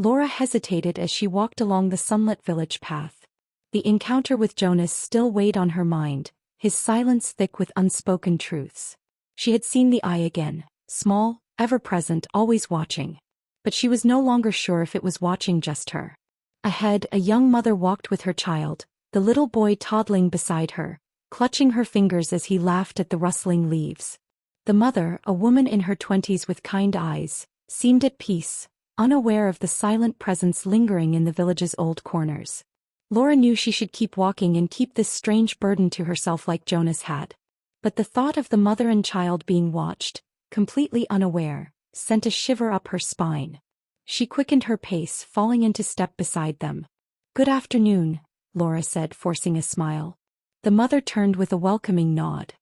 Lora hesitated as she walked along the sunlit village path. The encounter with Jonas still weighed on her mind, his silence thick with unspoken truths. She had seen the eye again, small, ever-present, always watching. But she was no longer sure if it was watching just her. Ahead, a young mother walked with her child, the little boy toddling beside her, clutching her fingers as he laughed at the rustling leaves. The mother, a woman in her 20s with kind eyes, seemed at peace, unaware of the silent presence lingering in the village's old corners. Lora knew she should keep walking and keep this strange burden to herself like Jonas had. But the thought of the mother and child being watched, completely unaware, sent a shiver up her spine. She quickened her pace, falling into step beside them. "Good afternoon," Lora said, forcing a smile. The mother turned with a welcoming nod.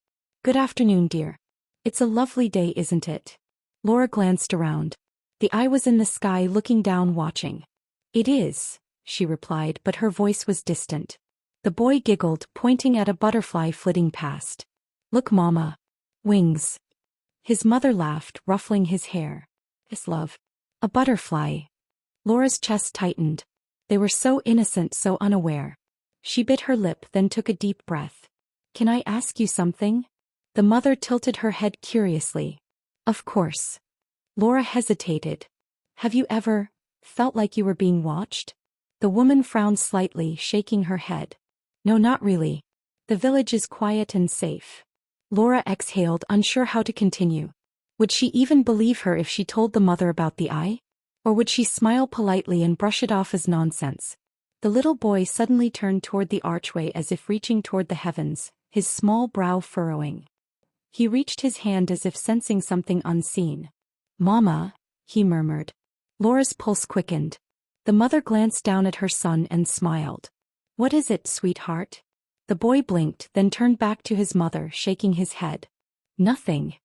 "Good afternoon, dear. It's a lovely day, isn't it?" Lora glanced around. The eye was in the sky looking down, watching. "It is," she replied, but her voice was distant. The boy giggled, pointing at a butterfly flitting past. "Look, Mama. Wings." His mother laughed, ruffling his hair. "Yes, love. A butterfly." Laura's chest tightened. They were so innocent, so unaware. She bit her lip, then took a deep breath. "Can I ask you something?" The mother tilted her head curiously. "Of course." Lora hesitated. "Have you ever felt like you were being watched?" The woman frowned slightly, shaking her head. "No, not really. The village is quiet and safe." Lora exhaled, unsure how to continue. Would she even believe her if she told the mother about the eye? Or would she smile politely and brush it off as nonsense? The little boy suddenly turned toward the archway as if reaching toward the heavens, his small brow furrowing. He reached his hand as if sensing something unseen. "Mama," he murmured. Laura's pulse quickened. The mother glanced down at her son and smiled. "What is it, sweetheart?" The boy blinked, then turned back to his mother, shaking his head. "Nothing."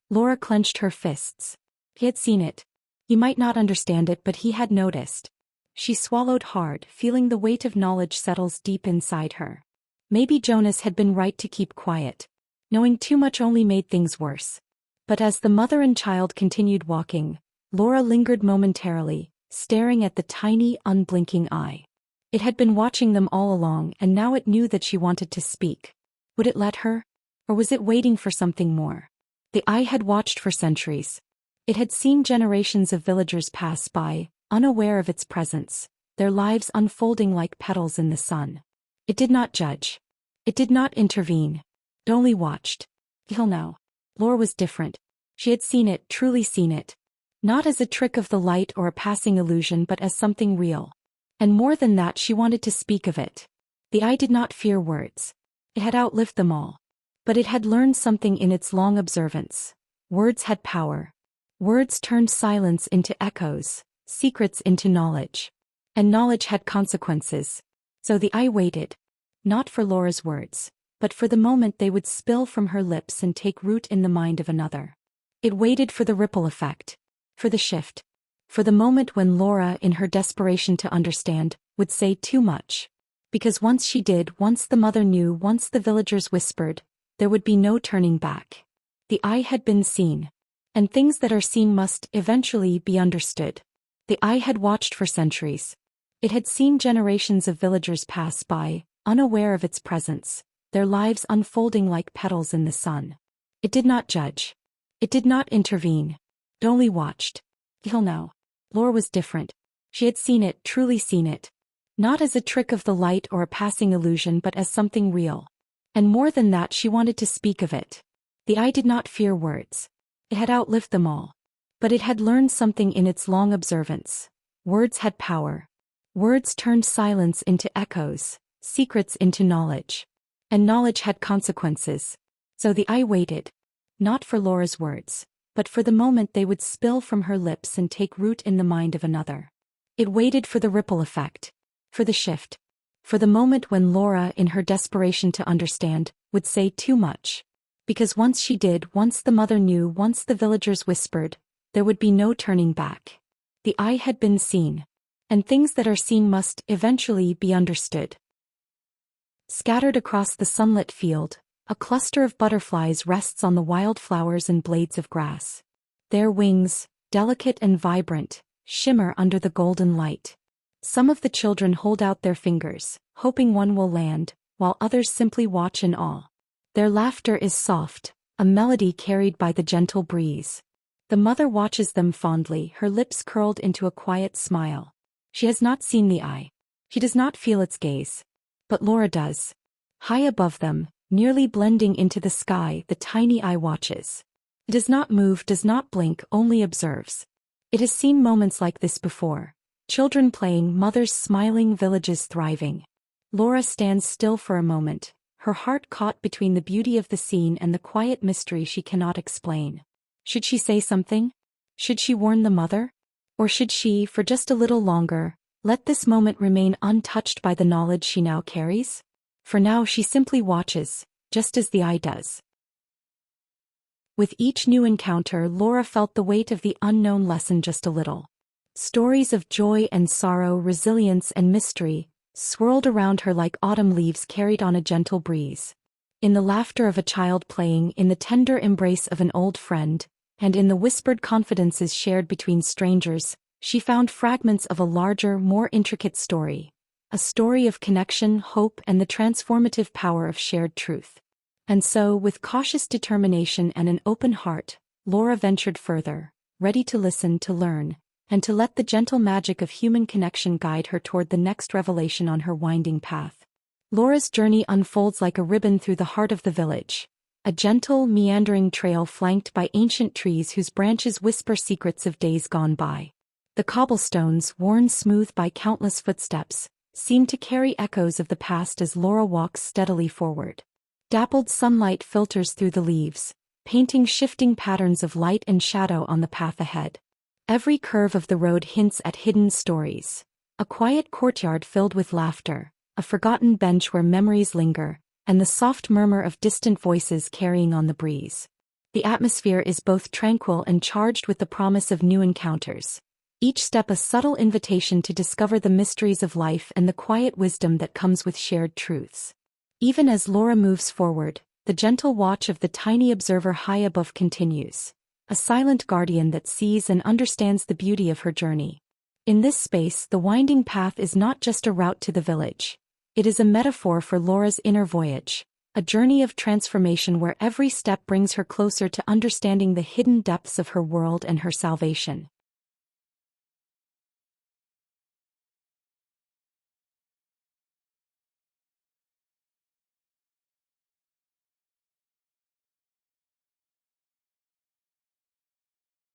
Lora clenched her fists. He had seen it. He might not understand it, but he had noticed. She swallowed hard, feeling the weight of knowledge settles deep inside her. Maybe Jonas had been right to keep quiet. Knowing too much only made things worse. But as the mother and child continued walking, Lora lingered momentarily, staring at the tiny, unblinking eye. It had been watching them all along, and now it knew that she wanted to speak. Would it let her? Or was it waiting for something more? The eye had watched for centuries. It had seen generations of villagers pass by, unaware of its presence, their lives unfolding like petals in the sun. It did not judge. It did not intervene. It only watched. Till now, Lora was different. She had seen it, truly seen it. Not as a trick of the light or a passing illusion, but as something real. And more than that, she wanted to speak of it. The eye did not fear words. It had outlived them all. But it had learned something in its long observance. Words had power. Words turned silence into echoes, secrets into knowledge. And knowledge had consequences. So the eye waited. Not for Lora's words, but for the moment they would spill from her lips and take root in the mind of another. It waited for the ripple effect. For the shift. For the moment when Lora, in her desperation to understand, would say too much. Because once she did, once the mother knew, once the villagers whispered, there would be no turning back. The eye had been seen. And things that are seen must, eventually, be understood. The eye had watched for centuries. It had seen generations of villagers pass by, unaware of its presence, their lives unfolding like petals in the sun. It did not judge. It did not intervene. It only watched. Till now, Lora was different. She had seen it, truly seen it. Not as a trick of the light or a passing illusion, but as something real. And more than that, she wanted to speak of it. The eye did not fear words. It had outlived them all. But it had learned something in its long observance. Words had power. Words turned silence into echoes, secrets into knowledge. And knowledge had consequences. So the eye waited. Not for Lora's words, but for the moment they would spill from her lips and take root in the mind of another. It waited for the ripple effect. For the shift. For the moment when Lora, in her desperation to understand, would say too much. Because once she did, once the mother knew, once the villagers whispered, there would be no turning back. The eye had been seen. And things that are seen must, eventually, be understood. Scattered across the sunlit field, a cluster of butterflies rests on the wild flowers and blades of grass. Their wings, delicate and vibrant, shimmer under the golden light. Some of the children hold out their fingers, hoping one will land, while others simply watch in awe. Their laughter is soft, a melody carried by the gentle breeze. The mother watches them fondly, her lips curled into a quiet smile. She has not seen the eye. She does not feel its gaze. But Lora does. High above them, nearly blending into the sky, the tiny eye watches. It does not move, does not blink, only observes. It has seen moments like this before. Children playing, mothers smiling, villages thriving. Lora stands still for a moment, her heart caught between the beauty of the scene and the quiet mystery she cannot explain. Should she say something? Should she warn the mother? Or should she, for just a little longer, let this moment remain untouched by the knowledge she now carries? For now she simply watches, just as the eye does. With each new encounter, Lora felt the weight of the unknown lessen just a little. Stories of joy and sorrow, resilience and mystery, swirled around her like autumn leaves carried on a gentle breeze. In the laughter of a child playing, in the tender embrace of an old friend, and in the whispered confidences shared between strangers, she found fragments of a larger, more intricate story. A story of connection, hope, and the transformative power of shared truth. And so, with cautious determination and an open heart, Lora ventured further, ready to listen, to learn, and to let the gentle magic of human connection guide her toward the next revelation on her winding path. Lora's journey unfolds like a ribbon through the heart of the village. A gentle, meandering trail flanked by ancient trees whose branches whisper secrets of days gone by. The cobblestones, worn smooth by countless footsteps, seem to carry echoes of the past as Lora walks steadily forward. Dappled sunlight filters through the leaves, painting shifting patterns of light and shadow on the path ahead. Every curve of the road hints at hidden stories. A quiet courtyard filled with laughter, a forgotten bench where memories linger, and the soft murmur of distant voices carrying on the breeze. The atmosphere is both tranquil and charged with the promise of new encounters. Each step a subtle invitation to discover the mysteries of life and the quiet wisdom that comes with shared truths. Even as Lora moves forward, the gentle watch of the tiny observer high above continues. A silent guardian that sees and understands the beauty of her journey. In this space, the winding path is not just a route to the village. It is a metaphor for Lora's inner voyage, a journey of transformation where every step brings her closer to understanding the hidden depths of her world and her salvation.